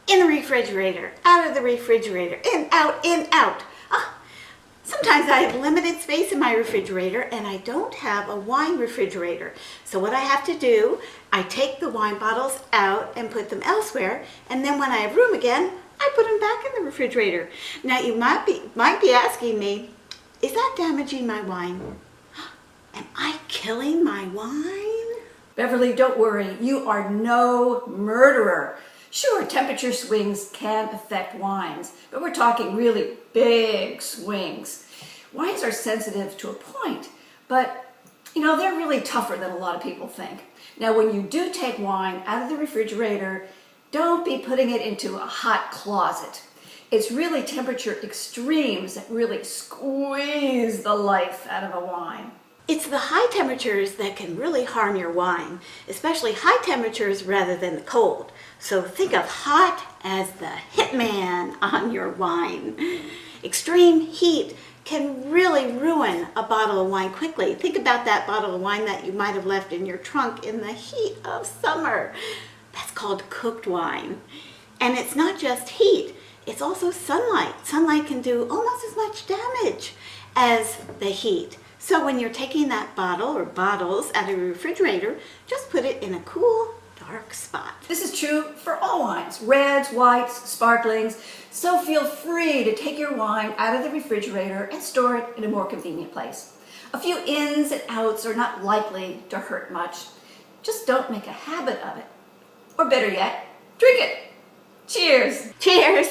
in the refrigerator, out of the refrigerator, in, out, in, out. Sometimes I have limited space in my refrigerator and I don't have a wine refrigerator. So what I have to do, I take the wine bottles out and put them elsewhere, and then when I have room again, I put them back in the refrigerator. Now you might be asking me, is that damaging my wine? Am I killing my wine? Beverly, don't worry. You are no murderer. Sure, temperature swings can affect wines, but we're talking really big swings. Wines are sensitive to a point, but they're really tougher than a lot of people think. Now, when you do take wine out of the refrigerator, don't be putting it into a hot closet. It's really temperature extremes that really squeeze the life out of a wine. It's the high temperatures that can really harm your wine, especially high temperatures rather than the cold. So think of hot as the hitman on your wine. Extreme heat can really ruin a bottle of wine quickly. Think about that bottle of wine that you might have left in your trunk in the heat of summer. That's called cooked wine. And it's not just heat, it's also sunlight. Sunlight can do almost as much damage as the heat. So when you're taking that bottle or bottles out of your refrigerator, just put it in a cool, dark spot. This is true for all wines, reds, whites, sparklings. So feel free to take your wine out of the refrigerator and store it in a more convenient place. A few ins and outs are not likely to hurt much. Just don't make a habit of it. Or better yet, drink it. Cheers. Cheers.